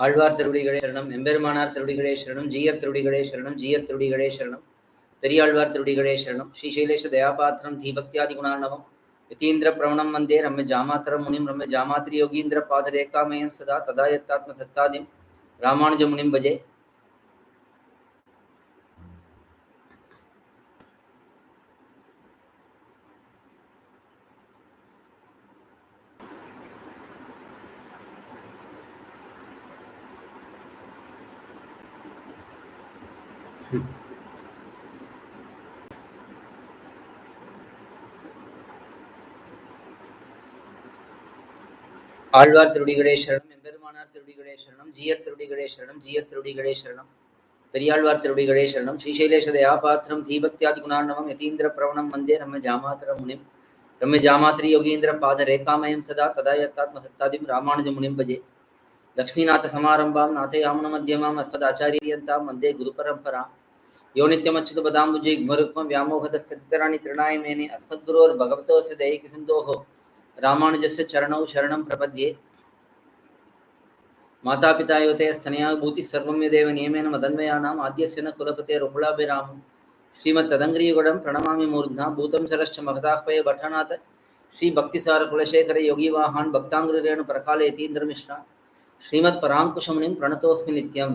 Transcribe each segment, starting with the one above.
ஆழ்வார் திருவடிகளே சரணம், எம்பெருமானார் திருவடிகளே சரணம், ஜீயர் திருவடிகளே சரணம், ஜீயர் திருவடிகளே சரணம், பெரியாழ்வார் திருவடிகளே சரணம். ஸ்ரீசைலேஷ தயாபாத்திரம் தீபக்தியாதி குணார்ணவம் யதீந்திர பிரவணம் வந்தே ரம்ய ஜாமாத்திரம் முனிம் ரம்ய ஜாமாத்திரி யோகீந்திர பாதரேகாமயம் சதா ததா யத்தாத்ம சத்தாதிம் ராமானுஜ முனிம் பஜே. ஆழ்வார் திருவடிகளே சரணம், எம்பெருமானார் திருவடிகளே சரணம், ஜீயர் திருவடிகளே சரணம், ஜீயர் திருவடிகளே சரணம், பெரியாழ்வார் திருவடிகளே சரணம். ஸ்ரீசைலேஷ தயாபாத்திரம் தீபக்தியாதி குணார்ணவம் யதீந்திர பிரவணம் வந்தே ரம்ய ஜாமாத்திரம் முனிம் ரம்ய ஜாமாத்திரி யோகீந்திர பாதரேகாமயம் சதா ததா யத்தாத்ம சத்தாதிம் ராமானுஜ முனிம் பஜே. லக்ஷ்மீநாத சமாரம்பாம் நாதயாமுன மத்தியமாம் அஸ்மதாச்சாரியந்தாம் வந்தே குரு பரம்பராம். யோ நித்யமச்சுத பதாம்புஜே க்மருக்மம் व्यामोहतस्ततितराणि तृणाय मेने अस्मद्गुरोर् भगवतोऽस्य दैहिकसिन्धोः रामानुजस्य चरणौ शरणं प्रपद्ये. मातापिता योते स्तनया भूतिः सर्वं यदेव नियमेन मदन्वयानाम् आद्यस्य न कुलपतेरुकुलाभिरामं श्रीमत्तदङ्घ्रियुगडं प्रणमामि मूर्ध्ना भूतं सरश्च महदाह्वये भट्टनाथ श्रीभक्तिसारकुलशेखर योगीवाहान् भक्ताङ्घ्रिरेणुप्रकालयतीन्द्रमिश्रा श्रीमत्पराङ्कुशमुनिं प्रणतोऽस्मि नित्यं.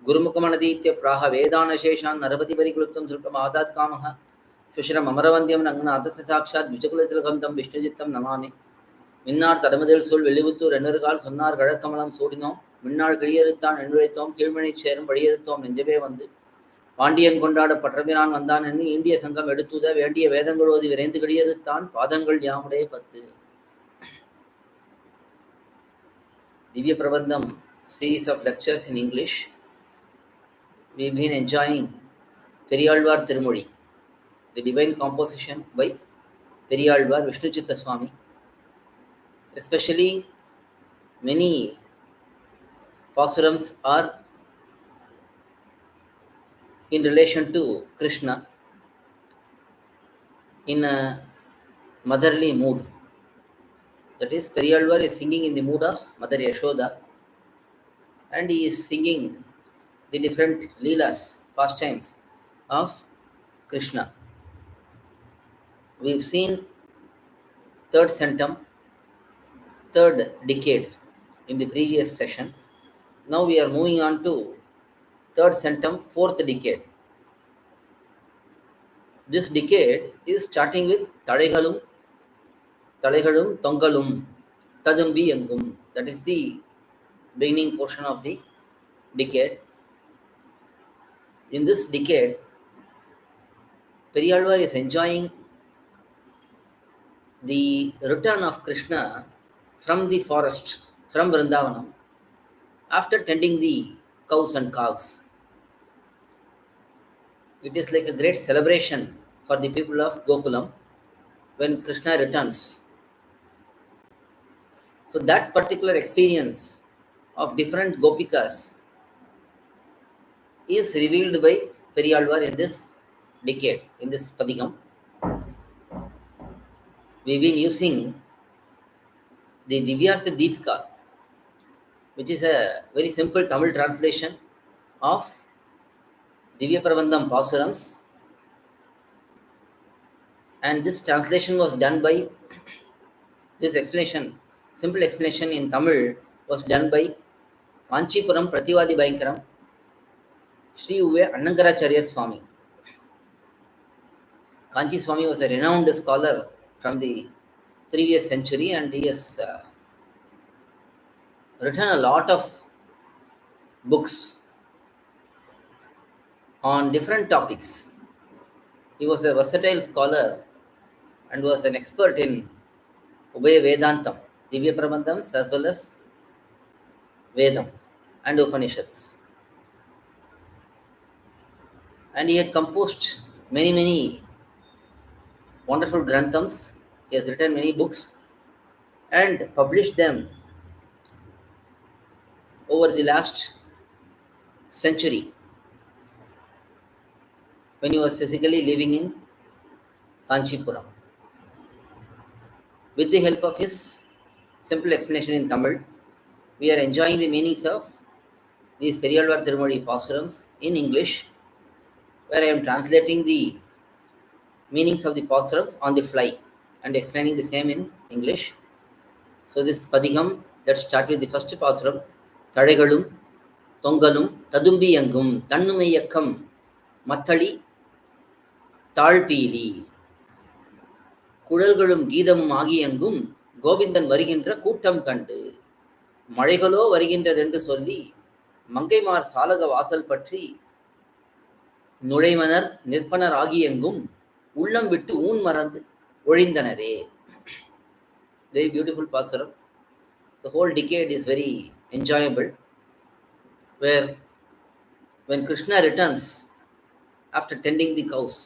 गुरुमुखमनदीत्य प्राह वेदानशेषान् नरपतिपरिक्लुप्तं शुल्कमादात् कामः சுஷிரமரவந்தியம் ரங்கநாதस्य சாட்சாத் விஜகுலதிலகம் தம் விஷ்ணுஜித்தம் நமாமி. மின்னார் தடமதில் சொல் வெள்ளிபுத்தூர் எண்ணறுகால் சொன்னார் கழக்கமலம் சூடினோம் மின்னாள் கிழியறுத்தான் எண்ணுரைத்தோம் கீழ்மணி சேரும் வழியறுத்தோம் நெஞ்சவே வந்து பாண்டியன் கொண்டாட பற்றபிரான் வந்தான் என்று இந்திய சங்கம் எடுத்துத வேண்டிய வேதங்களோதி விரைந்து கிழியறுத்தான் பாதங்கள் யாமுடைய 10. Divyaprabandham series of lectures in English. We've been enjoying periyAzhwAr thirumozhi, the divine composition by periyAzhwAr Vishnuchitta swAmy. Especially many pAsurams are in relation to krishNa in a motherly mood. That is, periyAzhwAr is singing in the mood of Mother Yashoda, and he is singing the different leelas, pastimes of krishNa. We've seen third centum, third decade in the previous session. Now we are moving on to third centum, fourth decade. This decade is starting with thazhaigaLum, tongalum, tadumbi yangum. That is the beginning portion of the decade. In this decade, periyAzhwAr is enjoying the return of Krishna from the forest, from Vrindavanam, after tending the cows and calves. It is like a great celebration for the people of Gokulam when Krishna returns. So that particular experience of different gopikas is revealed by periyAzhwAr in this decade, in this padikam. We've been using the Divyartha Deepika, which is a very simple Tamil translation of dhivyaprabandham pAsurams, and this translation was done by, this explanation, simple explanation in Tamil was done by Kanchipuram Prativadi Bhayankaram Sri Uve Annangaracharya Swami. Kanchi Swami was a renowned scholar from the previous century, and he has written a lot of books on different topics. He was a versatile scholar and was an expert in Ubhaya Vedantam, Divyaprabandhams as well as Vedam and Upanishads. And he had composed many wonderful granthams. He has written many books and published them over the last century when he was physically living in Kanchipuram. With the help of his simple explanation in Tamil, we are enjoying the meanings of these periyAzhwAr thirumozhi pAsurams in English, where I am translating the meanings of the pAsurams on the fly and explaining the same in English. So this Padigam, let's start with the first pAsuram. thazhaigaLum, thongalum, tadumbi yangum, thannumaiyakkam, mathali, talpili, குழல்களும் கீதமும் ஆகியெங்கும் Govindan வருகின்ற கூட்டம் கண்டு மழைகளோ வருகின்றதென்று சொல்லி மங்கைமார் சாலக வாசல் பற்றி நுழைவனர் நிற்பனர் ஆகியெங்கும் உள்ளம் விட்டு ஊன் மறந்து ஒழிந்தனரே. Very beautiful pasuram. The whole decade is very enjoyable, where when Krishna returns after tending the cows,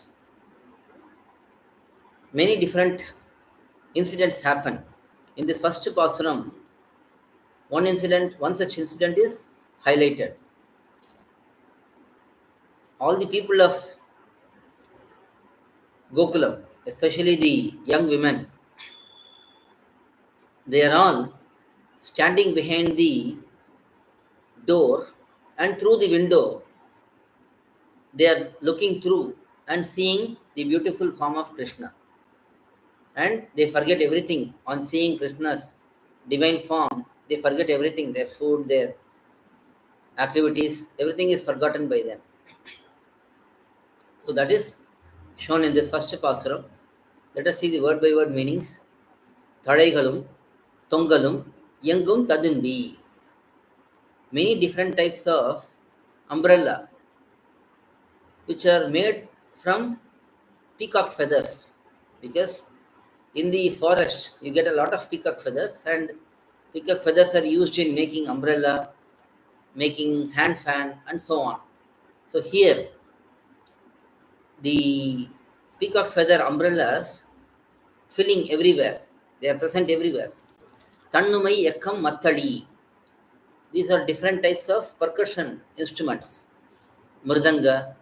many different incidents happen. In this first pasuram, one such incident is highlighted. All the people of Gokulam, especially the young women, they are all standing behind the door, and through the window they are looking through and seeing the beautiful form of Krishna. And they forget everything on seeing Krishna's divine form. They forget everything, their food, their activities, everything is forgotten by them. So that is shown in this first pasuram. Let us see the word by word meanings. thazhaigaLum, thongalum, yangum tadumbi. Many different types of umbrella which are made from peacock feathers, because in the forest you get a lot of peacock feathers, and peacock feathers are used in making umbrella, making hand fan, and so on. So here the peacock feather umbrellas filling everywhere, they are present everywhere. Thannumai yakkam mathali, these are different types of percussion instruments, mridanga,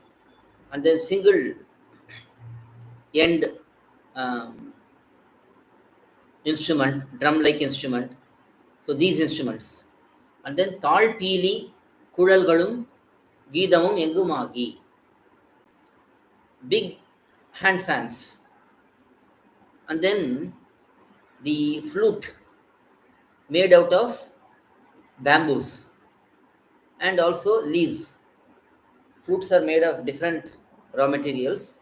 and then single end instrument, drum like instrument. So these instruments, and then talpili, kulalgalum, geedamum engumagi, big hand fans, and then the flute made out of bamboos and also leaves. Flutes are made of different raw materials,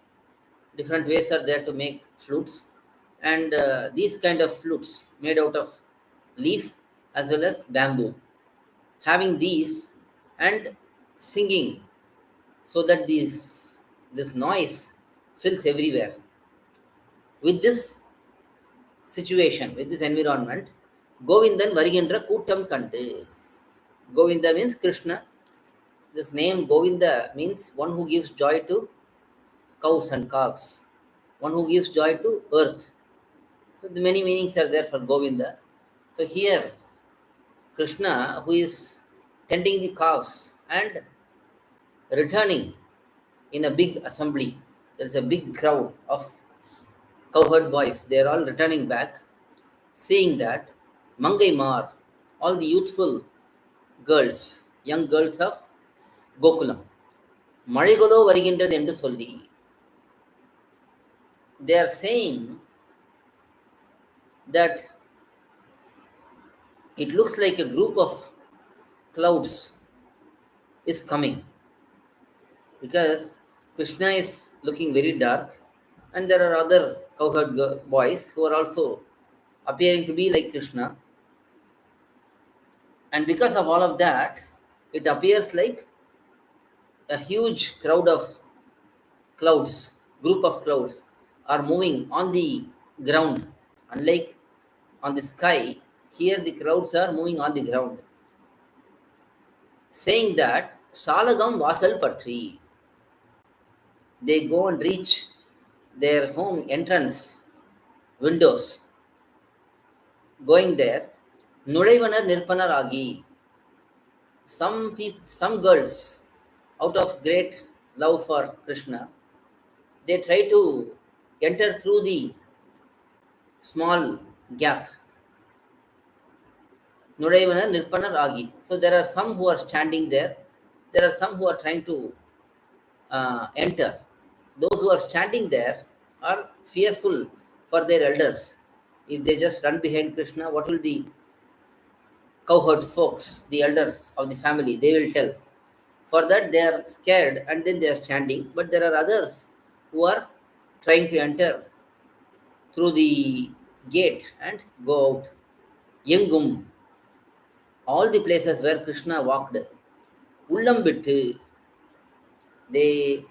different ways are there to make flutes, and these kind of flutes made out of leaf as well as bamboo, having these and singing, so that this noise fills everywhere. With this situation, with this environment, Govindan Varigendra Kootam Kandu. Govinda means Krishna. This name Govinda means one who gives joy to cows and calves, one who gives joy to earth. So the many meanings are there for Govinda. So here Krishna, who is tending the calves and returning in a big assembly, there is a big crowd of cowherd boys, they are all returning back, seeing that Mangaimar, all the youthful girls, young girls of Gokulam, மழைகளோ வருகின்றது என்று சொல்லி, they are saying that it looks like a group of clouds is coming, because Krishna is looking very dark, and there are other cowherd boys who are also appearing to be like Krishna, and because of all of that, it appears like a huge crowd of clouds, group of clouds are moving on the ground. Unlike on the sky, here the clouds are moving on the ground, saying that Salagam Vasal Patri, they go and reach their home entrance windows, going there, Nuraivanar Nirpanar Agi, some girls, out of great love for Krishna, they try to enter through the small gap. Nuraivana Nirpanar Agi. So there are some who are standing there there are some who are trying to enter. Those who are standing there are fearful for their elders. If they just run behind Krishna, what will the cowherd folks, the elders of the family, they will tell? For that, they are scared and then they are standing. But there are others who are trying to enter through the gate and go out. Yengum, all the places where Krishna walked, Ullam bittu, they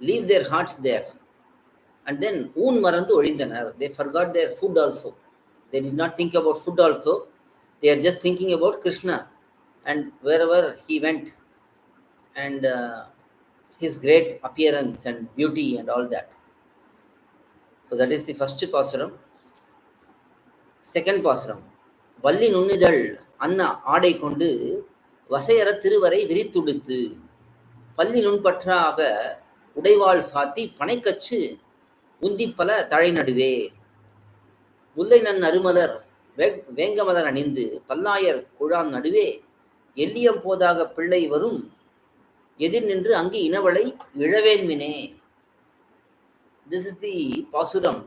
leave their hearts there. And then oon marandu olindanar, they forgot their food also. They did not think about food also. They are just thinking about Krishna and wherever he went and his great appearance and beauty and all that. So that is the first pasuram. Second pasuram. Valli நுண்ணிதழ் அன்ன ஆடை கொண்டு வசையற திருவரை விரித்துடுத்து பள்ளி நுண்பற்றாக உடைவாள் சாத்தி பனைக்கச்சு உந்திப்பல தழை நடுவே முல்லை நன் அருமலர் வேங்கமலர் அணிந்து பல்லாயர் குழாம் நடுவே எல்லியம் போதாக பிள்ளை வரும் எதிர் நின்று அங்கு இனவளை இழவேன்மினே. This is the pasuram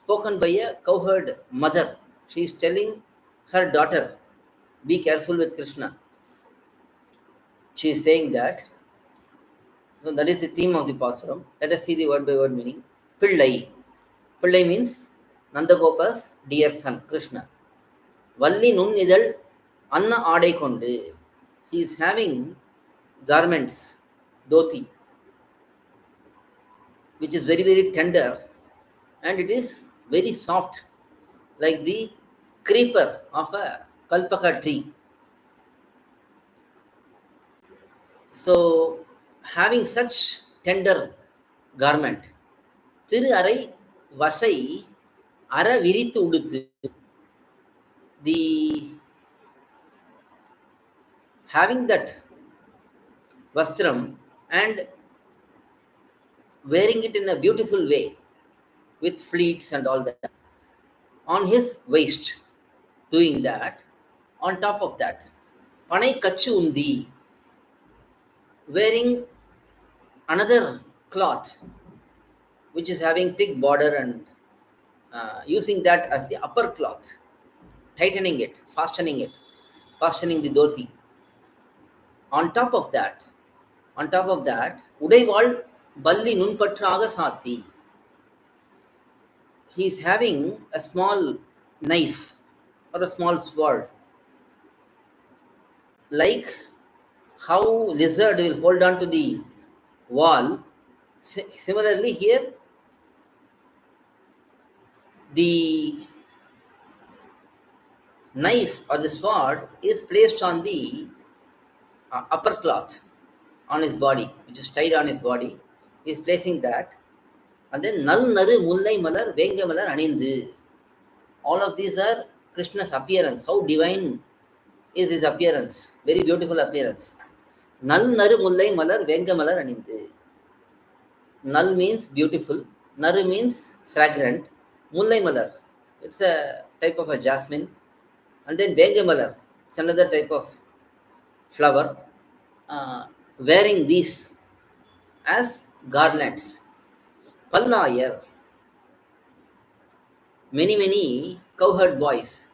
spoken by a cowherd mother. She is telling her daughter, be careful with Krishna. She is saying that. So that is the theme of the pasuram. Let us see the word by word meaning. Pillai. Pillai means Nandagopa's dear son, Krishna. Valli nun idal anna aadai kondu. He is having garments, dhoti, which is very, very tender and it is very soft, like the creeper of a kalpaka tree. So, having such tender garment, திரு அறை வசை அற விரித்து உடுத்து, the having that vastram and wearing it in a beautiful way with fleets and all that on his waist, doing that. On top of that, panai kachu undi, wearing another cloth which is having thick border and using that as the upper cloth, tightening it, fastening the dhoti. On top of that, உடைவாள் பல்லி நுண்பற்றாக சாத்தி, he is having a small knife or a small sword, like how lizard will hold on to the wall. Similarly here, the knife or the sword is placed on the upper cloth on his body, which is tied on his body. He is placing that. And then nal naru mullai malar venga malar anindu. All of these are Krishna's appearance. How divine is his appearance. Very beautiful appearance. Nal naru mullai malar venga malar anindu. Nal means beautiful. Naru means fragrant. Mullai malar, it's a type of a jasmine. And then venga malar, it's another type of flower. Wearing these as garlands. Pallayar, many cowherd boys,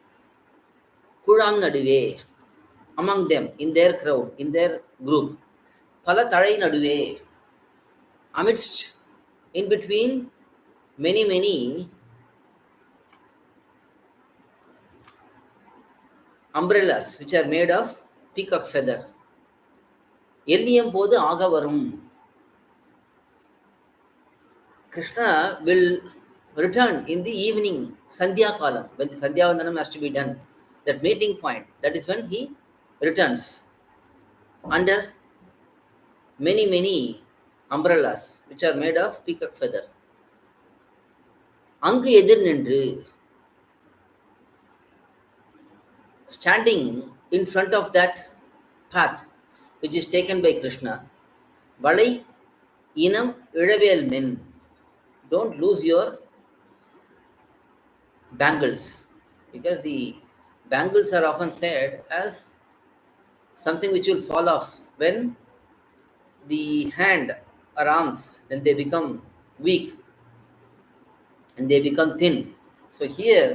Kuram naduve, among them, in their crowd, in their group, Pala tadai naduve, amidst, in between many umbrellas which are made of peacock feather. எல்லியம் போது ஆக வரும். Krishna will return in the evening, Sandhya Kalam, when the Sandhya Vandanam has to be done. That meeting point, that is when he returns under many umbrellas which are made of peacock feather. Angu edir nindru, standing in front of that path which is taken by Krishna. Valai inam ilavel men, don't lose your bangles, because the bangles are often said as something which will fall off when the hand or arms, when they become weak and they become thin. So here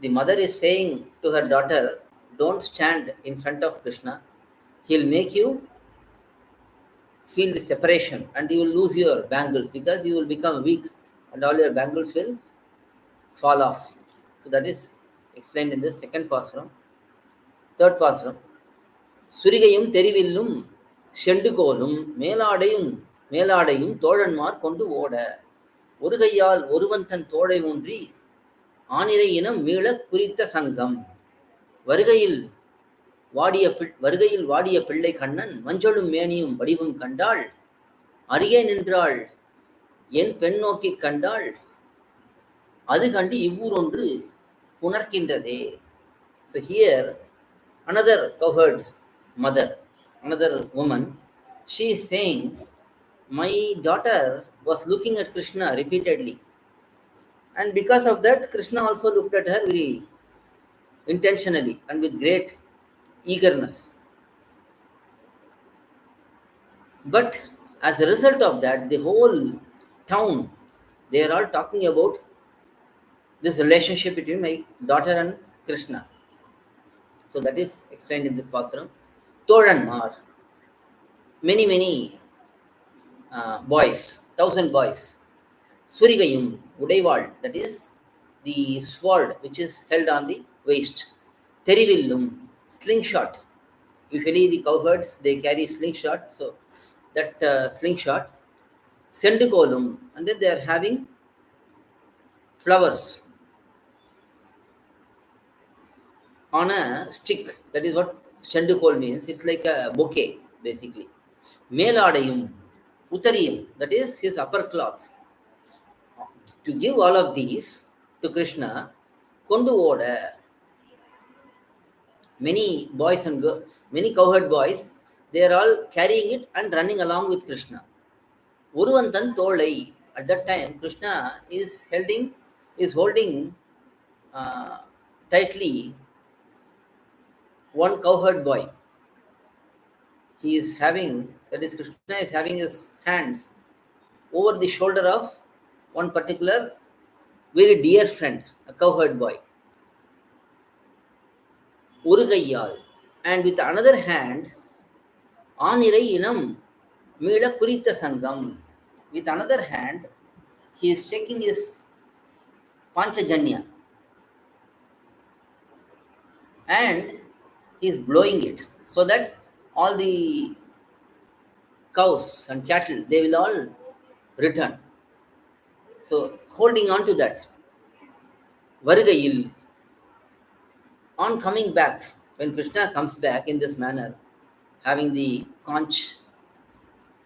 the mother is saying to her daughter, don't stand in front of Krishna. He'll make you feel the separation and you will lose your bangles because you will become weak and all your bangles will fall off. So that is explained in the second pasuram. Third pasuram. சுரிகையும் தெரிவில்லும் செண்டுகோலும் மேலாடையும் தோழன்மார் கொண்டு ஓட ஒரு கையால் ஒருவன் தன் தோளை ஊன்றி ஆனிரை இனம் மீளக் குறித்த சங்கம் வருகையில் வாடிய பிள்ளை கண்ணன் மஞ்சளும் மேனியும் வடிவும் கண்டாள் அருகே நின்றாள் என் பெண் நோக்கிக் கண்டாள் அது கண்டு இவ்வூரொன்று புணர்க்கின்றதே. So here another cowherd mother, another woman, she is saying, my daughter was looking at Krishna repeatedly, and because of that Krishna also looked at her very intentionally and with great eagerness. But as a result of that, the whole town, they are all talking about this relationship between my daughter and Krishna. So that is explained in this pasuram. Thoranmar, many boys, 1,000 boys. Surigayum, Udaival, that is the sword which is held on the waist. Therivillum, slingshot. Usually the cowherds, they carry slingshot. So that slingshot. Sendukolum, and then they are having flowers on a stick. That is what Shandukol means. It's like a bouquet, basically. Meladayum, Uttariyam, that is his upper cloth. To give all of these to Krishna, Kondu Oda, many boys and girls, many cowherd boys, they are all carrying it and running along with Krishna. Uruvantan Tolai, at that time, Krishna is holding tightly one cowherd boy. He is having, that is Krishna is having his hands over the shoulder of one particular very dear friend, a cowherd boy. Urugayal, and with another hand, Anirai inam Meela Kurita Sangam. With another hand, he is taking his Panchajanya and he is blowing it so that all the cows and cattle, they will all return. So holding on to that, Varugayil, on coming back, when Krishna comes back in this manner, having the conch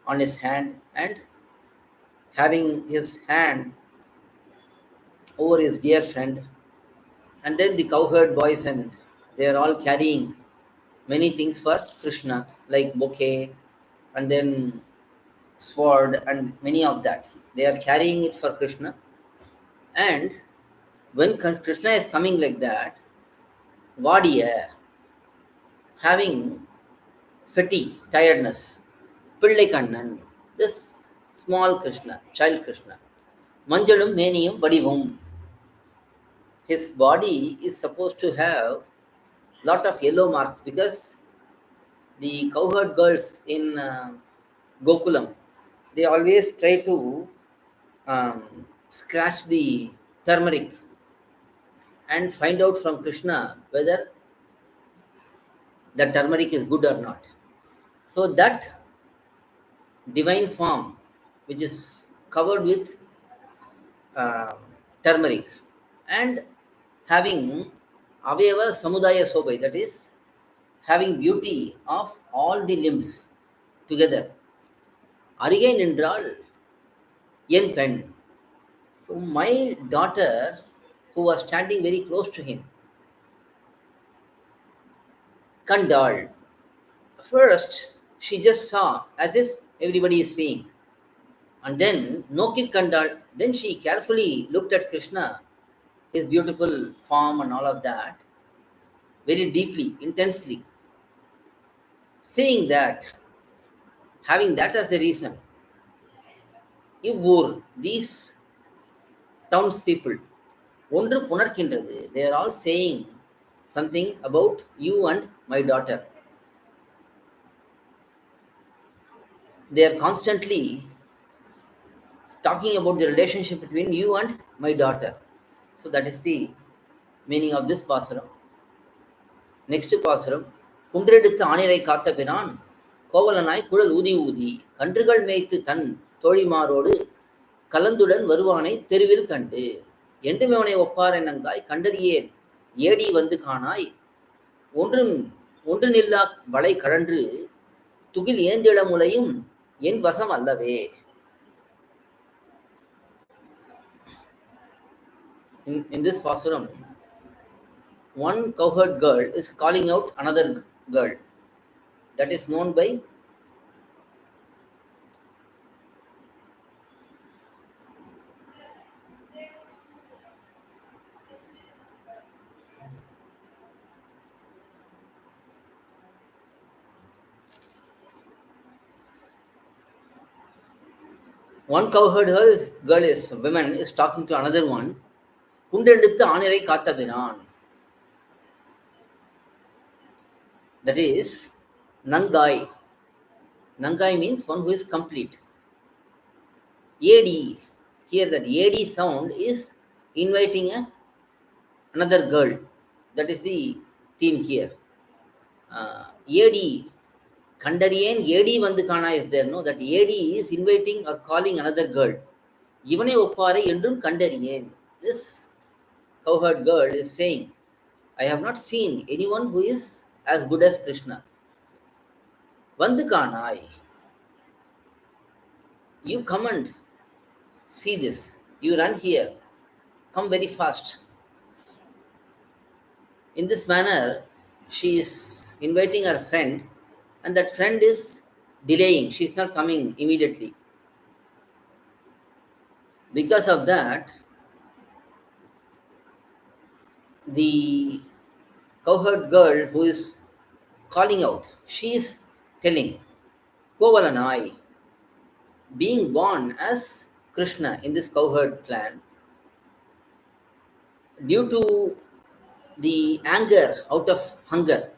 on his hand and having his hand over his dear friend, and then the cowherd boys, and they are all carrying many things for Krishna, like bouquet and then sword and many of that. They are carrying it for Krishna. And when Krishna is coming like that, Vadiya, having fatigue, tiredness, Pillai Kannan, this small Krishna, child Krishna, Manjalum Meniyum Vadivum, his body is supposed to have lot of yellow marks because the cowherd girls in Gokulam, they always try to scratch the turmeric and find out from Krishna whether the turmeric is good or not. So that divine form, which is covered with turmeric and having Aveva Samudaya Sobai, that is having beauty of all the limbs together. Arige Nindral Yen Pen. So my daughter, who was standing very close to him, Kandal. First, she just saw as if everybody is seeing. And then, Noki Kandal, then she carefully looked at Krishna, his beautiful form and all of that, very deeply, intensely. Seeing that, Having that as the reason, இவ்வூர், these townspeople, ஒன்று புணர்க்கின்றது. They are all saying something about you and my daughter. They are constantly talking about the relationship between you and my daughter. So that is the meaning of this pasuram. Next pasuram, குன்றெடுத்து ஆணிரை காத்த பிரான் கோவலனாய் குழல் ஊதி ஊதி கன்றுகள் மேய்த்து தன் தோழிமாரோடு கலந்துடன் வருவானை தெருவில் கண்டு என்றும் அவனை ஒப்பார் என்னங்காய் கண்டறியேன் ஏடி வந்து காணாய் ஒன்று நில்லா வளை கழன்று துகில் ஏந்திட முலையும் என் வசம் அல்லவே. In this pasuram, one cowherd girl is calling out another girl. That is known by one cowherd girl is woman is talking to another one. குன்றெடுத்து ஆணிரை காத்த பிரான். That is Nangai. Nangai means one who is complete. AD, here that AD sound is inviting another girl. That is the theme here. AD, Kandariyen, AD Vandu Kana is there. No, that AD is inviting or calling another girl. Ivane Oppare Endrum Kandariyen. This cowherd girl is saying, I have not seen anyone who is as good as Krishna. Vandu Kanai, you come and see this. You run here. Come very fast. In this manner, she is inviting her friend, and that friend is delaying. She is not coming immediately. Because of that, the cowherd girl who is calling out, she is telling, Kovalanai, being born as Krishna in this cowherd clan, due to the anger out of hunger,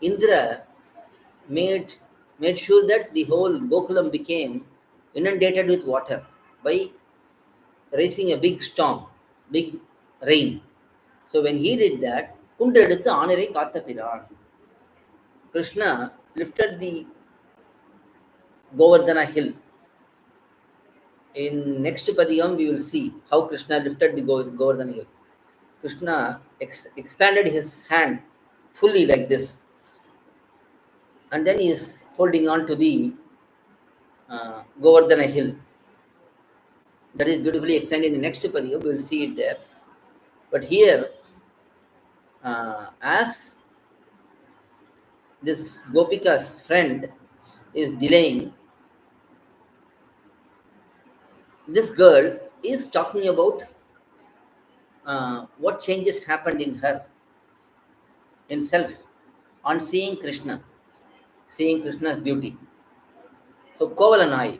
Indra made sure that the whole Gokulam became inundated with water by raising a big storm, big rain. So when he did that, Kundreduthu Aanire Kaatha Piran, Krishna lifted the Govardhana hill. In next Padiyam, we will see how Krishna lifted the Govardhana hill. Krishna expanded his hand fully like this, and then he is holding on to the Govardhana hill. That is beautifully explained in the next Padiyam. We will see it there. But here, as this Gopika's friend is delaying, this girl is talking about what changes happened in her, in self, on seeing Krishna's beauty. So Kovalanai,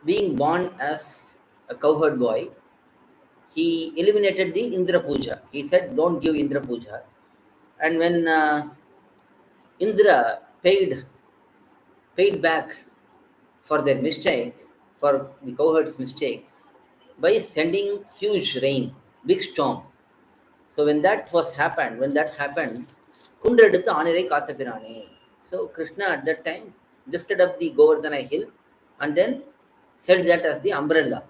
being born as a cowherd boy, he eliminated the Indra Puja. He said, don't give Indra Puja. And when Indra paid back for their mistake, for the cowherd's mistake, by sending huge rain, big storm. So when that happened, Kundreduthu Aanire Kaatha Pirane. So Krishna at that time lifted up the Govardhana hill and then held that as the umbrella.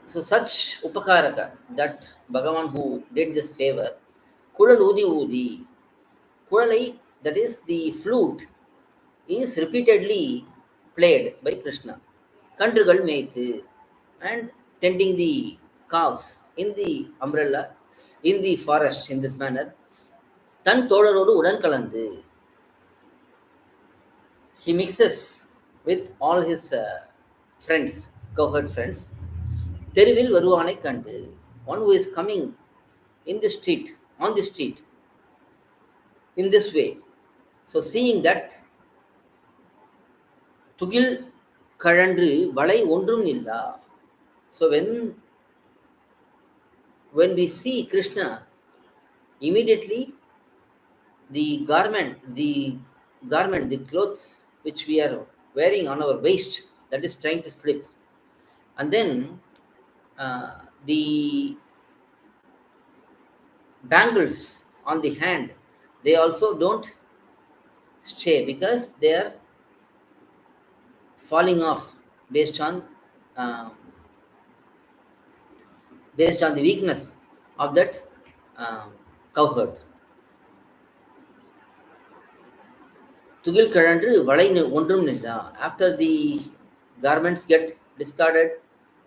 So such Upakaraka, that Bhagavan who did this favor, Kulal Udi Udi, Kulalai, that is the flute, is repeatedly played by Krishna. Kandrugal Meithu, and tending the cows in the umbrella, in the forest, in this manner. Tan Thodarodu Udan Kalandu. He mixes with all his friends, cowherd friends. Terivil Varuvanai Kandu, one who is coming in the street, on the street, in this way. So seeing that, துகில் கழன்று வளை ஒன்றும் இல்லா. So when we see Krishna, immediately the clothes which we are wearing on our waist, that is trying to slip, and then the bangles on the hand, they also don't stay because they are falling off based on um, the weakness of that cowherd. Tugil கழன்று வளை ஒன்றும் நில்லா. After the garments get discarded,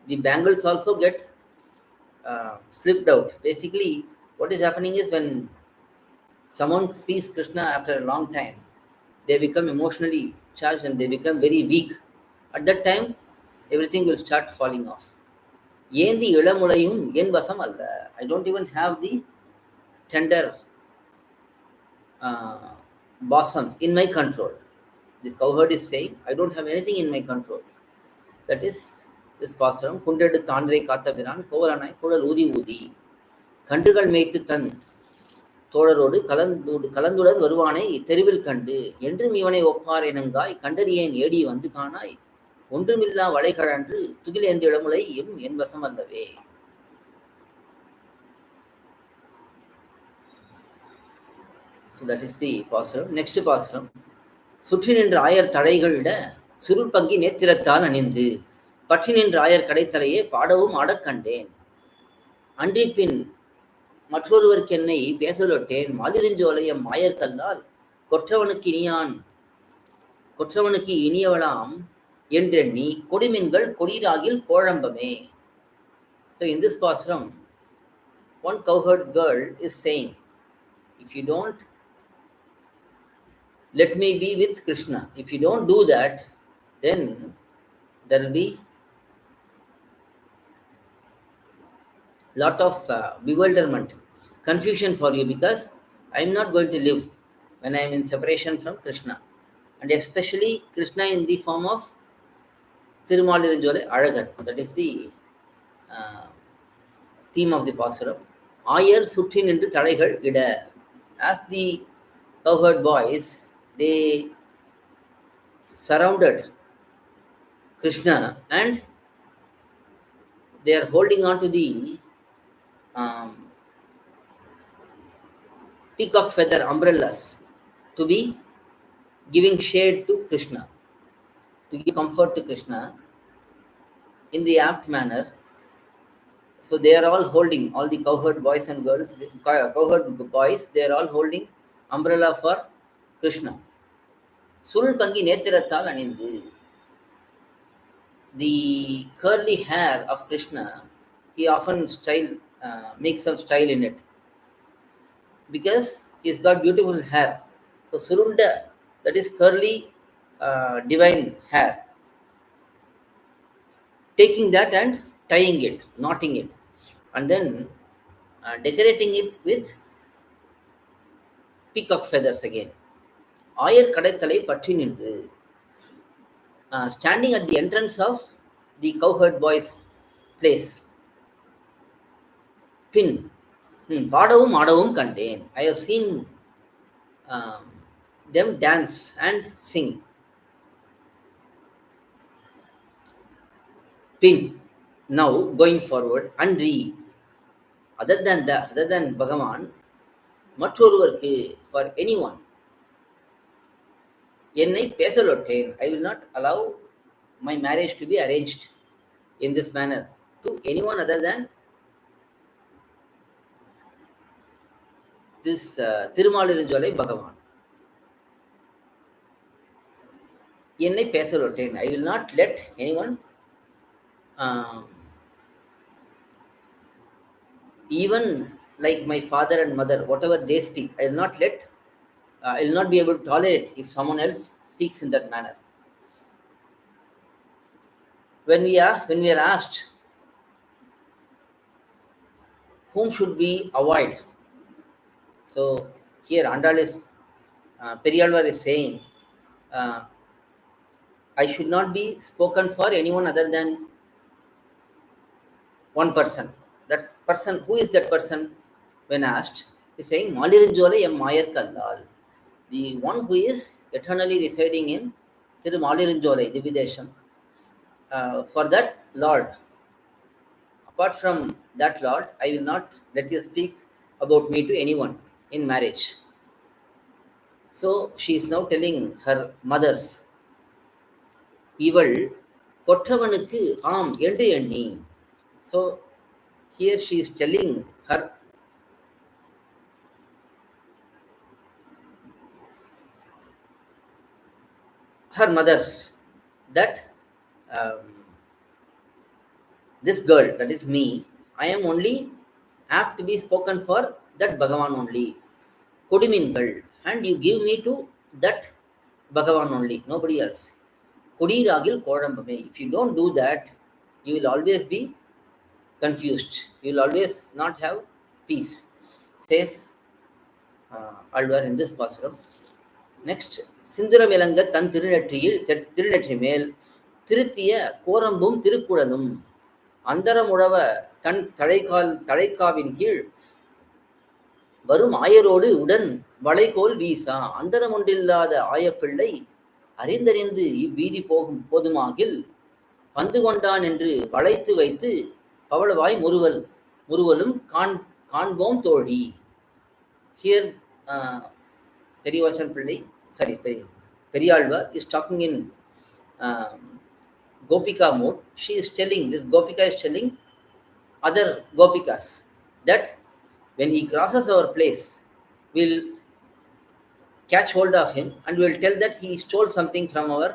the bangles also get slipped out. Basically, what is happening is when someone sees Krishna after a long time, they become emotionally charged and they become very weak. At that time, everything will start falling off. ஏந்தி இளமுலையும் என் வசம் அல்ல. I don't even have the tender bosoms in my control. The cowherd is saying, I don't have anything in my control. That is this pasuram. குண்டெடு தாண்டரை காத்த பிரான் கோவலனாய் குழல் ஊதி ஊதி கன்றுகள் மேய்த்து தன் தோழரோடு கலந்துடன் வருவானை தெருவில் கண்டு என்றும் இவனை ஒப்பார் எனங்காய் கண்டறியேன் ஏடி வந்து காணாய் ஒன்றுமில்லா வளை கழன்று துகிலேந்து இளமுலை என் வசம் அல்லவே. So that is the pasuram. Next pasuram. சுற்றி நின்ற ஆயர் தடைகளிட சுருள் பங்கி நேத்திரத்தால் அணிந்து பற்றி நின்ற ஆயர் கடைத்தலையே பாடவும் ஆடக் கண்டேன். அன்றி பின் மற்றொருவருக்கு என்னை பேசலொட்டேன் மாதிரிஞ்சோலைய மாயர் கல்லால் கொற்றவனுக்கு இனியவளாம் என்றெண்ணி கொடிமின்கள் கொடிராகில் கோழம்பமே. So in this pasuram, one cowherd girl is saying, if you don't let me be with Krishna, if you don't do that, then there will be lot of bewilderment, confusion for you, because I am not going to live when I am in separation from Krishna, and especially Krishna in the form of thirumozhi. That is the theme of the pasuram. Ayar சுற்றி நின்று தடைகள் இட. As the cowherd boys, they surrounded Krishna and they are holding on to the peacock feather umbrellas to be giving shade to Krishna, to give comfort to Krishna in the apt manner. So they are all holding, all the cowherd boys and girls, the cowherd boys, they are all holding umbrella for Krishna. சுருள் பங்கி நேத்திரத்தால் அணிந்து. The curly hair of Krishna, he often makes some style in it, because he's got beautiful hair. So surunda, that is curly divine hair, taking that and tying it, knotting it, and then decorating it with peacock feathers again. ஆயர் கடைத்தலை பற்றி நின்று, standing at the entrance of the cowherd boys place. பின் பாடவும் ஆடவும் கண்டேன். I have seen them dance and sing. Bin, now going forward, அன்றி, other than Bhagavan, மற்றொருவருக்கு, for anyone, என்னை பேசலொட்டேன், I will not allow my marriage to be arranged in this manner to anyone other than this thirumozhi Bhagavan. என்னை பேசலொட்டேன், I will not let anyone, even like my father and mother, whatever they speak, I will not be able to tolerate if someone else speaks in that manner. When we are asked whom should we avoid, so here periyAzhwAr is saying, I should not be spoken for anyone other than one person. That person, who is that person? When asked, is saying, Malirinjole em Mayar Kallal. The one who is eternally residing in Thirumozhi, Dividesham. For that Lord, apart from that Lord, I will not let you speak about me to anyone in marriage. So she is now telling her mothers, இவள் கொற்றவனுக்கு ஆம் என்று எண்ணி. So here she is telling her mothers that um, this girl, that is me, I am only apt to be spoken for that Bhagavan only. Kudimingal, and you give me to that Bhagavan only, nobody else. Kudiragil Kodambame. If you don't do that, you will always be confused. You will always not have peace, says Alvar in this pasuram. Next, Sindura Velanga Tan Tirunetri மேல் திருத்திய கோரம்பும் திருக்குடலும் அந்தரமுழவ தன் தழைக்காவின் கீழ் வரும் ஆயரோடு உடன் வளைகோல் visa அந்தரமொன்றில்லாத ஆயப்பிள்ளை அறிந்தறிந்து இவ்வீதி போதுமாகில் பந்து கொண்டான் என்று வளைத்து வைத்து பவளவாய் முறுவலும் காண்போம் தோழி. Here periyAzhwAr is talking in Gopika mode. She is telling, this Gopika is telling other Gopikas that when he crosses our place, we'll catch hold of him and we'll tell that he stole something from our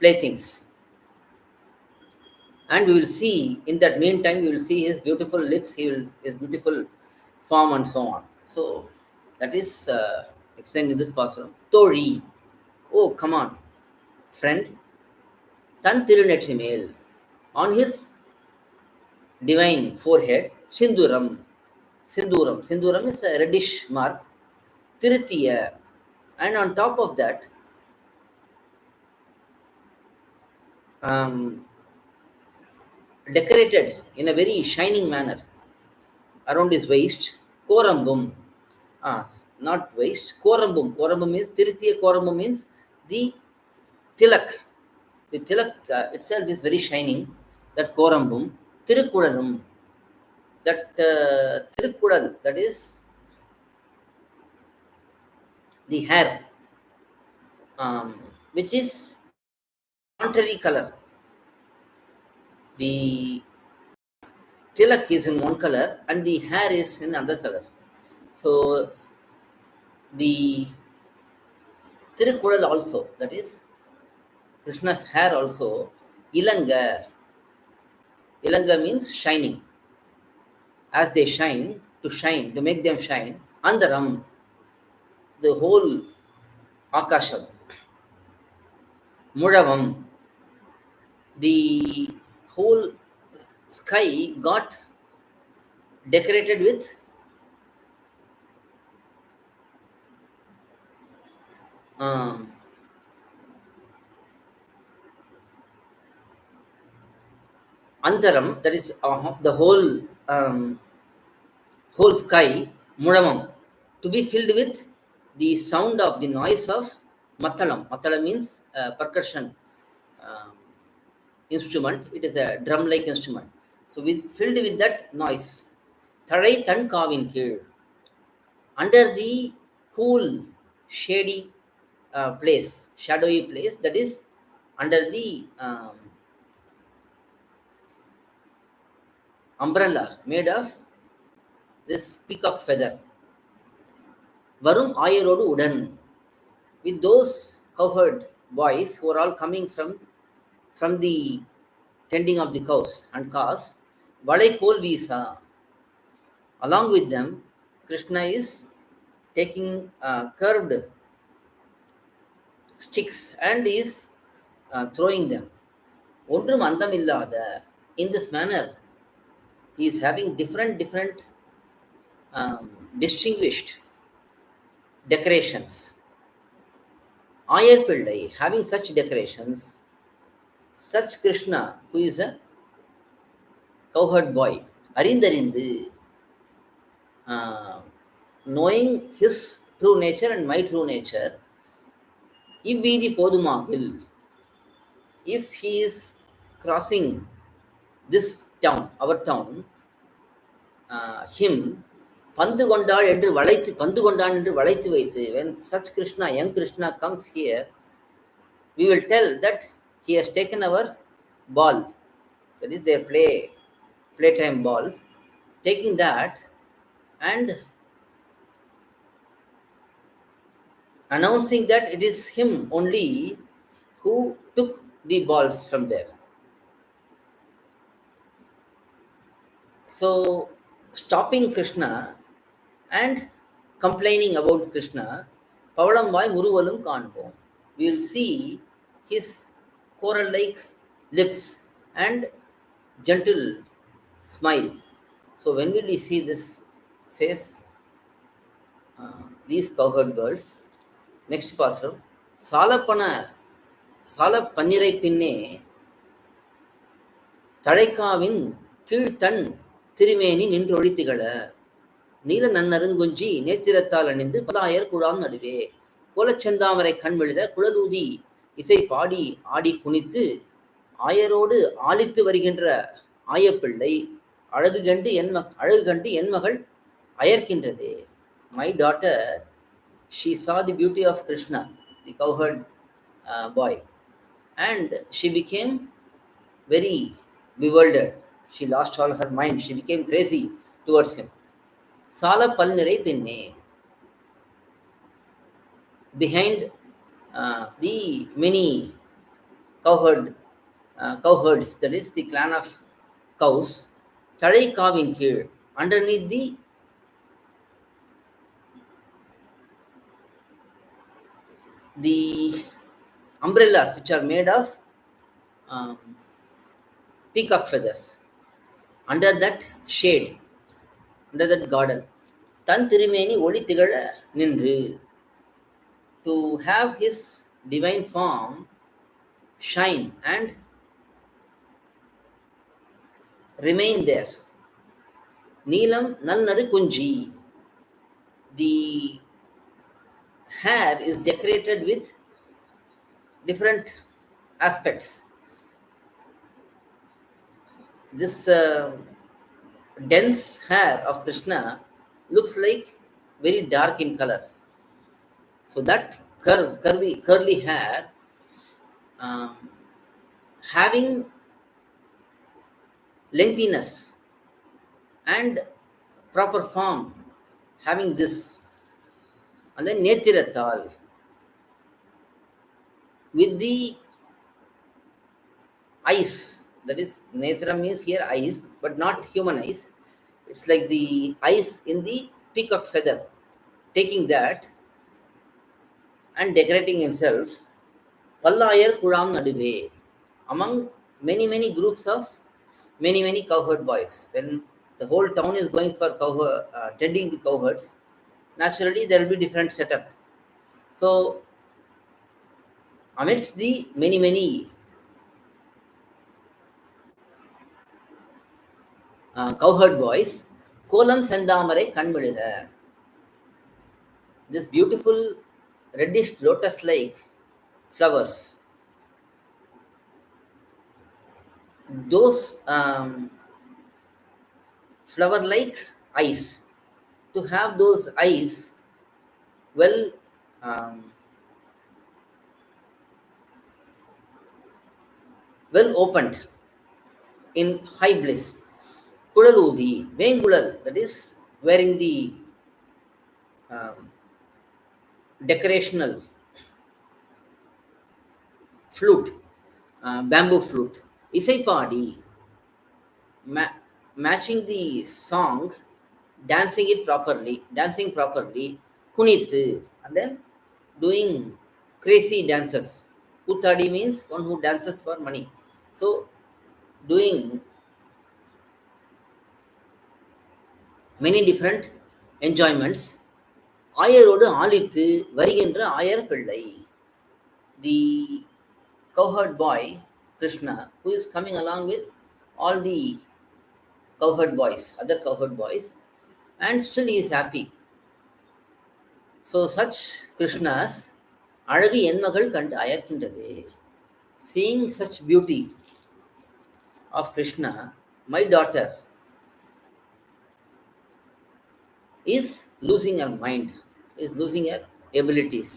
playthings. And we will see, in that meantime, we will see his beautiful lips, his beautiful form and so on. So that is explained in this pasuram. Tori, oh come on, friend. Tan Tirunetri மேல், on his divine forehead, Sinduram. Sinduram is a reddish mark. Tiruthiya, and on top of that, decorated in a very shining manner around his waist, Korambum. Not waist, Korambum. Korambum means, Tiruthiya Korambum means the tilak. The tilak itself is very shining, that Korambum. Tirukudalum, that Tirukudal, that is the hair, which is contrary color. The tilak is in one color and the hair is in another color. So the Tirukudal also, that is Krishna's hair also, Ilanga means shining. As they shine, to make them shine, Andaram, the whole Akasham, Muravam, the whole sky got decorated with Antaram, that is the whole sky, Muramam, to be filled with the sound of the noise of Matalam. Matalam means percussion instrument. It is a drum-like instrument. So filled with that noise. Thalai Tan Kavin Kil, under the cool, shady place, shadowy place, that is under the umbrella made of this peacock feather. Varum Ayarodu Udan, with those cowherd boys who are all coming from the tending of the cows and calves, Valaikol Visa. Along with them, Krishna is taking curved sticks and is throwing them. Ondrum Andamillada. In this manner, he is having different distinguished decorations. Ayar Pillai, having such decorations, Such Krishna, who is a cowherd boy, Arindarind, knowing his true nature and my true nature, Ividi Podumagil, if he is crossing this town, our town, him, பந்து கொண்டாள் என்று வளைத்து பந்து கொண்டான் என்று வளைத்து வைத்து, when such Krishna, young Krishna comes here, we will tell that he has taken our ball, that is their playtime balls, taking that and announcing that it is him only who took the balls from there. So stopping Krishna and complaining about Krishna, Pavalamvai Muruvalum Kanpom. We will see his coral-like lips and gentle smile. So when will we see this? Says these cowherd girls. Next pasuram. சால பன்னிரை பின்னே தழைக்காவின் கீழ்த்தன் திருமேனி நின்றொழித்திகள நீல நன்னருங்குஞ்சி நேத்திரத்தால் அணிந்து பலாயர் குழாம் நடுவே கோலச்செந்தாமரை கண்விழிட குழலூதி இசை பாடி ஆடி குனித்து ஆயரோடு ஆலித்து வருகின்ற ஆயப்பிள்ளை அழகு கண்டு என் மகள் அயர்க்கின்றதே. My daughter, she saw the beauty of Krishna, the cowherd boy, and she became very bewildered. She lost all her mind. She became crazy towards him. Sala palnirai pinne. Behind the many cowherds, that is the clan of cows, Tadai Kavin Kir, underneath the umbrellas which are made of peacock feathers, under that shade, under that garden, Tan Tirumeni Oli Tigada Nindri, to have his divine form shine and remain there. Neelam Nalnari Kunji, the hair is decorated with different aspects. This dense hair of Krishna looks like very dark in color. So that curly hair, having lengthiness and proper form, having this, and then netirathal, with the eyes, that is netra means here eyes, but not human eyes. It's like the eyes in the peacock feather, taking that and decorating himself, Pallayar Kuram Nadive, among many groups of many cowherd boys. When the whole town is going for tending the cowherds, naturally there will be different setup. So amidst the many cowherd boys, Kolam Sendamare Kanvilida, this beautiful reddish lotus-like flowers, those flower-like eyes, to have those eyes well opened in high bliss. Kulaludi, Vengulal, that is wearing the decorational flute, bamboo flute, Isai Padi, matching the song, dancing properly, Kunithu, and then doing crazy dances. Uttadi means one who dances for money. So doing many different enjoyments. ஆயரோடு ஆலித்து வருகின்ற ஆயர் பிள்ளை, the cowherd boy Krishna, who is coming along with all the cowherd boys, other cowherd boys, and still he is happy. So such Krishna's அழகு என்மகள் கண்டு அயர்க்கின்றது. Seeing such beauty of Krishna, my daughter is losing her mind, is losing her abilities.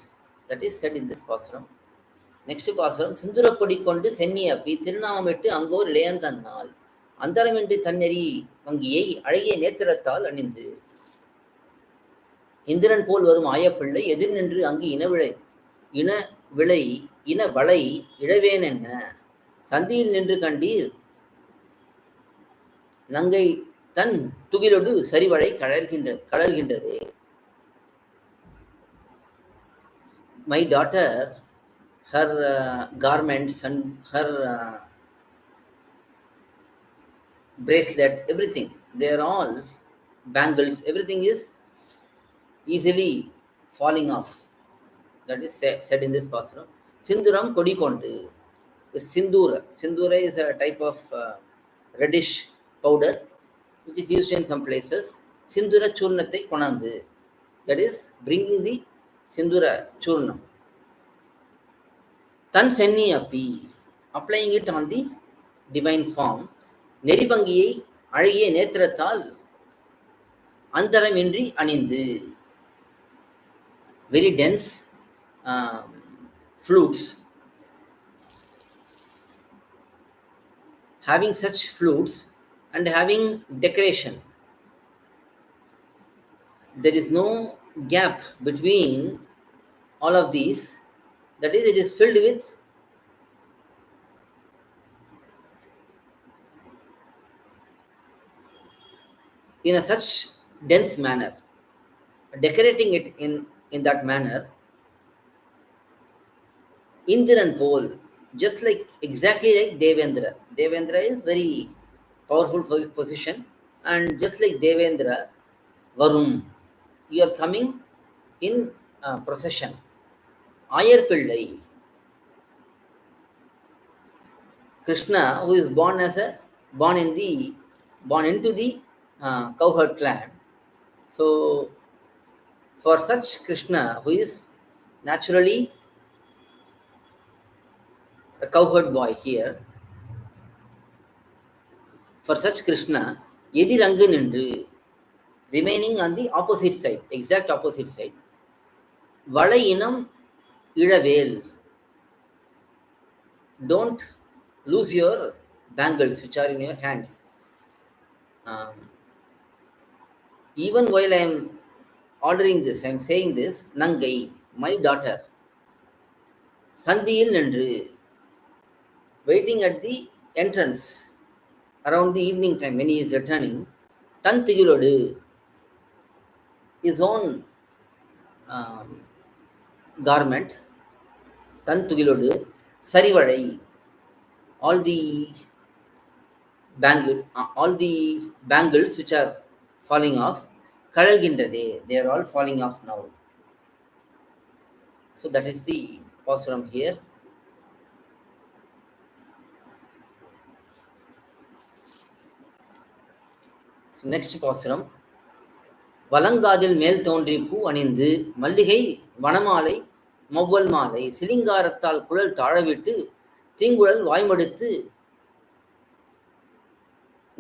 That is said in this pasuram. Next pasuram, சிந்துரப்பொடி கொண்டு சென்னியப்பி திருநாமமிட்டு Angkor இளையந்தன்னால் அந்தரமின்றி தன்னெறி வங்கியை அழகிய நேத்திரத்தால் அணிந்து இந்திரன் போல் வரும் ஆயப்பிள்ளை எதிர் நின்று அங்கு இன வளை இழவேன் என்ன சந்தியில் நின்று கண்டீர் நங்கை தன் துகிலொடு சரிவழை கழல்கின்றது. My daughter, her garments and her bracelet, everything, they are all bangles, everything is easily falling off. That is said in this pasuram. Sinduram kodikondu. Sindura is a type of reddish powder which is used in some places. Sindura churnathai konandu. That is bringing the Sindura churnam. Tan senni appi, applying it on the divine form. Neribangiyai அழகிய நேத்திரத்தால் அந்தரமின்றி அணிந்து. Very dense flutes. Having such flutes and having decoration, there is no gap between all of these. That is, it is filled with in a such dense manner. Decorating it in that manner, Indiran pole, just like exactly like Devendra. Devendra is very powerful position, and just like Devendra, Varum, you are coming in procession. Ayar Pillai, Krishna, who is born into the cowherd clan. So for such Krishna, who is naturally a cowherd boy here, for such Krishna, Yedirangu Nindu, remaining on the opposite side, exact opposite side. Valai inam ilavel. Don't lose your bangles which are in your hands. Even while I am ordering this, I am saying this, Nangai, my daughter, Sandhiyil Nandru, waiting at the entrance around the evening time when he is returning, Tan Tigilodu, his own garment, Tan Tigilodu, Sarivadai, all the bangles which are falling off, Kalalgindade, they are all falling off now. So that is the pasuram here. So next pasuram. வலங்காதில் மேல் தோன்றி பூ அணிந்து மல்லிகை வனமாலை மௌவல் மாலை சிலிங்காரத்தால் குழல் தாழவிட்டு தீங்குழல் வாய்மடுத்து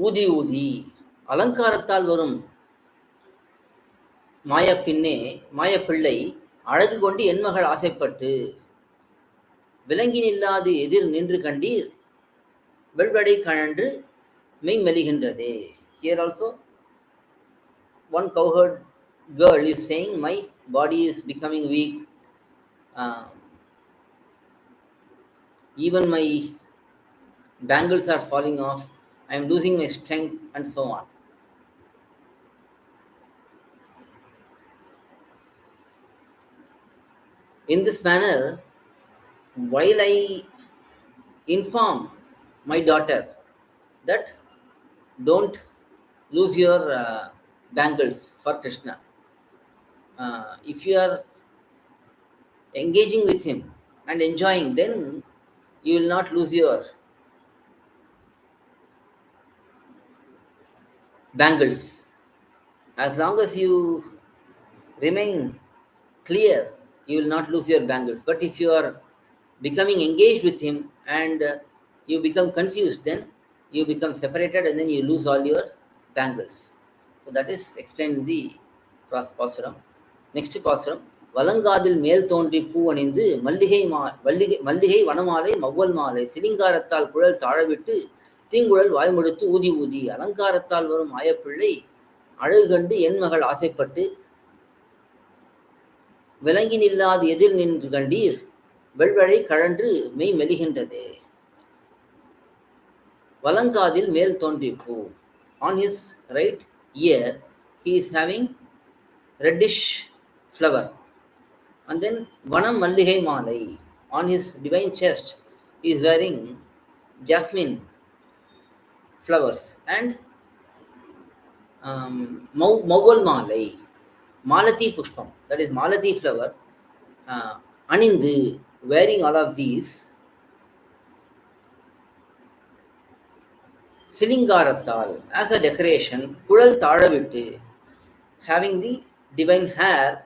ஊதி ஊதி அலங்காரத்தால் வரும் மாயப்பிள்ளை அழகு கொண்டு என்மகள் ஆசைப்பட்டு விலங்கினில்லாது எதிர் நின்று கண்டீர் வெள்வடை கழன்று மெய்மெலிகின்றதே. Here also one cowherd girl is saying, my body is becoming weak, even my bangles are falling off, I am losing my strength, and so on. In this manner, while I inform my daughter that don't lose your bangles for Krishna, if you are engaging with him and enjoying, then you will not lose your bangles. As long as you remain clear, you will not lose your bangles. But if you are becoming engaged with him and you become confused, then you become separated and then you lose all your bangles. So that is explained in the pasuram. Next pasuram. வலங்காதில் மேல் தோன்றி பூ அணிந்து மல்லிகை வனமாலை மவ்வல் மாலை சிலிங்காரத்தால் குழல் தாழவிட்டு தீங்குழல் வாய்மொடுத்து ஊதி ஊதி அலங்காரத்தால் வரும் ஆயப்பிள்ளை அழகு கண்டு என் மகள் ஆசைப்பட்டு விலங்கி நில்லாது எதிர் நின்று கண்டீர் வெள்வழை கழன்று மெய் மெலிகின்றது. வலங்காதில் மேல் தோன்றி பூ. On his right ear he is having reddish flower. And then vanam malligai malai. On his divine chest he is wearing jasmine flowers and mawwal malai, malati pushpam, that is malati flower. Anindu, wearing all of these. Silingarathal, as a decoration. Kudal thadavitte, having the divine hair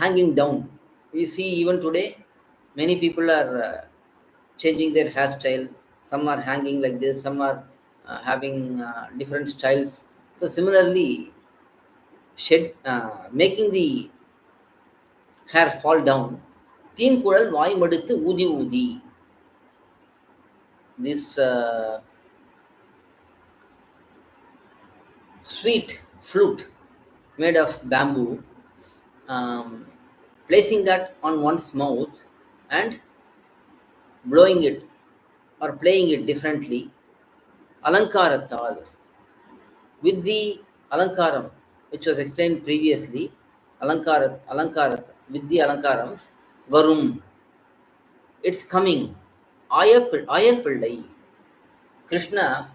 hanging down. We see even today many people are changing their hairstyle. Some are hanging like this, some are having different styles. So similarly, making the hair fall down. Teen kudal vaai maduthu udi udi. This sweet flute made of bamboo, placing that on one's mouth and blowing it or playing it differently. Alankarathal, with the alankaram, which was explained previously. Alankarat, with the alankarams. Varum, it's coming. Ayapillai, Krishna,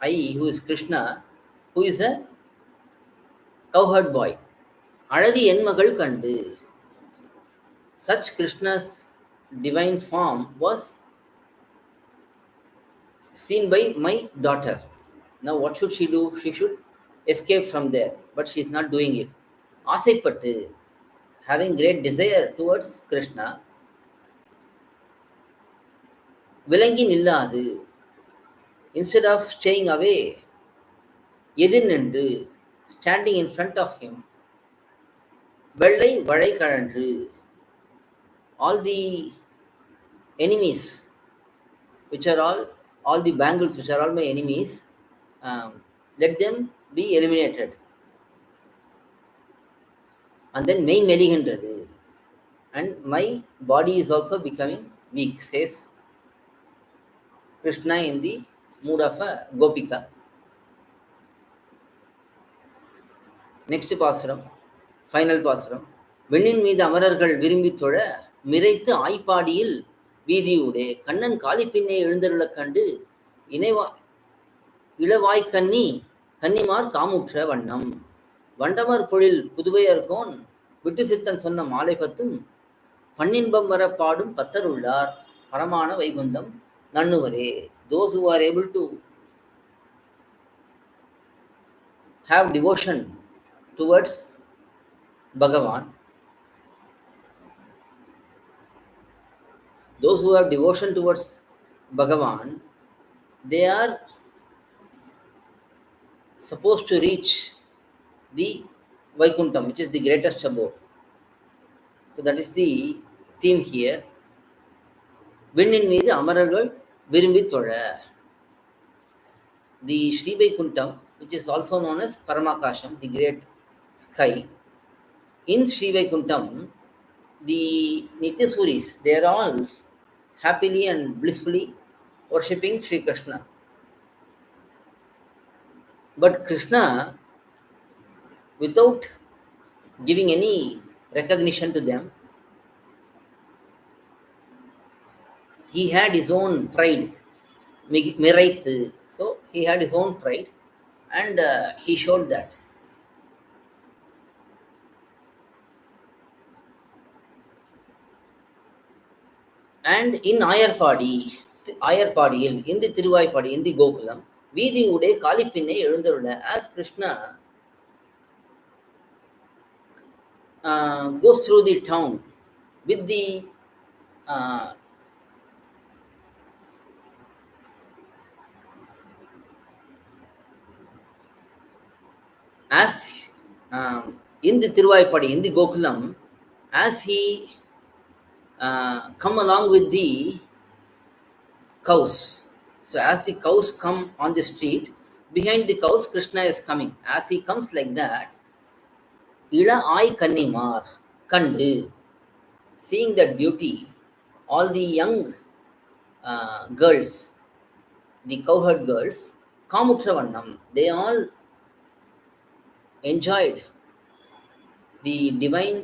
who is Krishna, who is a cowherd boy. Alagi en magal kandu. Such Krishna's divine form was seen by my daughter. Now what should she do? She should escape from there, but she is not doing it. Asaipattu, having great desire towards Krishna. Vilangi nilladu, instead of staying away, எதிர் நின்று, standing in front of him. வெள்ளை வழை கழன்று, all the enemies, which are all the bangles which are all my enemies, let them be eliminated. And then மெய் மெலிகின்றது, and my body is also becoming weak, says Krishna in the mood of a gopika. Next pasuram, final pasuram. விண்ணின் மீது அமரர்கள் விரும்பி தொழ மிரைத்து ஆய்ப்பாடியில் வீதியூடே கண்ணன் காலிப்பின்னே எழுந்தருளக் கண்டு இளவாய் கன்னிமார் காமுற்ற வண்ணம். வண்டமர் பொழில் புதுவையர்கோன் விட்டு சித்தன் சொன்ன மாலை பத்தும் பன்னின்பம் வர பாடும் பத்தருள்ளார் பரமான Vaikuntham நண்ணுவரே. Those who are able to have devotion towards Bhagavan, those who have devotion towards Bhagavan, they are supposed to reach the Vaikuntham, which is the greatest abode. So that is the theme here. விண்ணின் மீது அமரர்கள் விரும்பி தொழ. The Sri Vaikuntham, which is also known as Paramakasham, the great sky. In Sri Vaikuntham, the Nityasuris, they are all happily and blissfully worshipping Sri Krishna. But Krishna, without giving any recognition to them, he had his own pride, Miraith. So he had his own pride, and he showed that. And in Ayarpadiyil, in the Thiruvaipadi, in the Gokulam, வீதி ஊடே காலிப்பின்னை எழுந்தருள. As Krishna goes through the town with the as in the Tiruvaippadi, in the Gokulam, as he come along with the cows. So as the cows come on the street, behind the cows Krishna is coming. As he comes like that, ila ai kannimar kandu, seeing that beauty, all the young girls, the cowherd girls, kamuttravannam, they all enjoyed the divine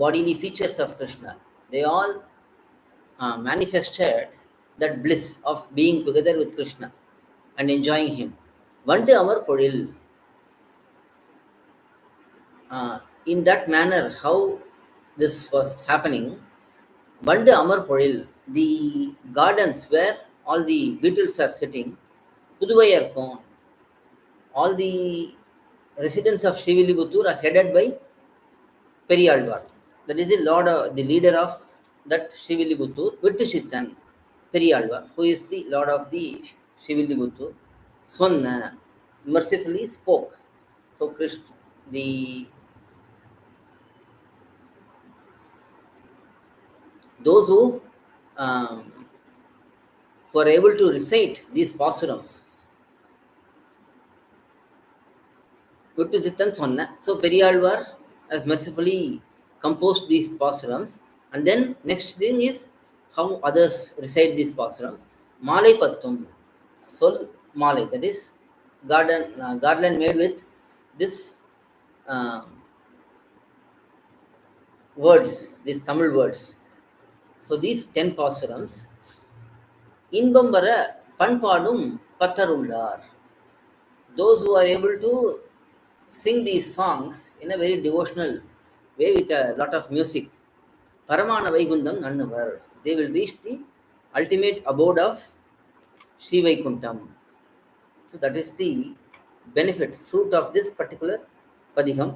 bodily features of Krishna. They all manifested that bliss of being together with Krishna and enjoying him. Vandu amar polil. In that manner, how this was happening, Vandu amar polil, the gardens where all the beetles are sitting, Puduvayarkon, all the residents of Srivillibuthur are headed by periyAzhwAr. That is the lord, the leader of that Srivillibuthur, Vittuchittan periyAzhwAr, who is the lord of the Srivillibuthur. Swanna mercifully spoke. So Krishna, those who were able to recite these pAsurams, Vittuchittan Swanna. So periyAzhwAr has mercifully composed these pAsurams, and then next thing is how others recite these pAsurams. Malai Pattum, Sol Malai, that is garland made with this words, these Tamil words. So these 10 pAsurams, இன்பம் வர பண்பாடும் பத்தருள்ளார். Those who are able to sing these songs in a very devotional way with a lot of music, Paramana Vaikundam Nannuvar, they will reach the ultimate abode of Sri Vaikuntham. So that is the benefit, fruit of this particular Padikam.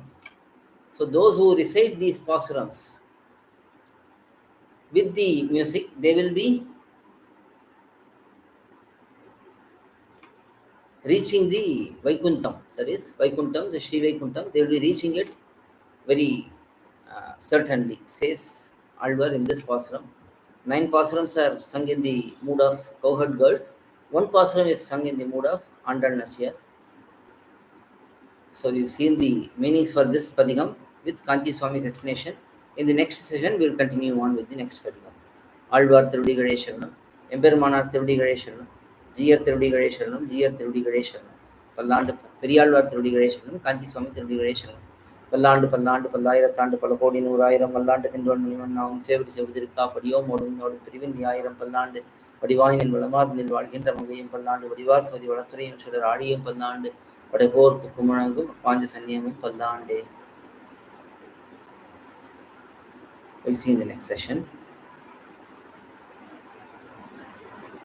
So those who recite these pAsurams with the music, they will be reaching the Vaikuntham. That is Vaikuntham, the Sri Vaikuntham, they will be reaching it very certainly, says Alvar in this pAsuram. 9 pAsurams are sung in the mood of cowherd girls. 1 pAsuram is sung in the mood of Andal Nachiyar. So we've seen the meanings for this Padikam with Kanchi Swami's explanation. In the next session, we will continue on with the next Padikam. Alvar Thiruvadigalai Sharanam, Emperumanar Thiruvadigalai Sharanam, ஜீயர் திருவடிகளே சரணம், ஜீயர் திருவடிகளே சரணம். பல்லாண்டு பெரியாழ்வார் திருவடிகளே சரணம், காஞ்சி சுவாமி திருவடிகளே சரணம். பல்லாண்டு பல்லாண்டு பல்லாயிரத்தாண்டு பல கோடி நூறாயிரம் மல்லாண்டு தின்றோன் மணிவண்ணாவும் சேவடி செவதிருக்கா படியோம் ஓடும் நோடும் பிரிவின் ஆயிரம் பல்லாண்டு வடிவாயின் வளமார்பினில் வாழ்கின்ற மங்கையும் பல்லாண்டு வடிவார் சோதி வளத்துறையும் சுடர் ஆழியும் பல்லாண்டு படைப்போர்க்கு குமணங்கும் பாஞ்ச சன்னியமும் பல்லாண்டே. We'll see in the next session.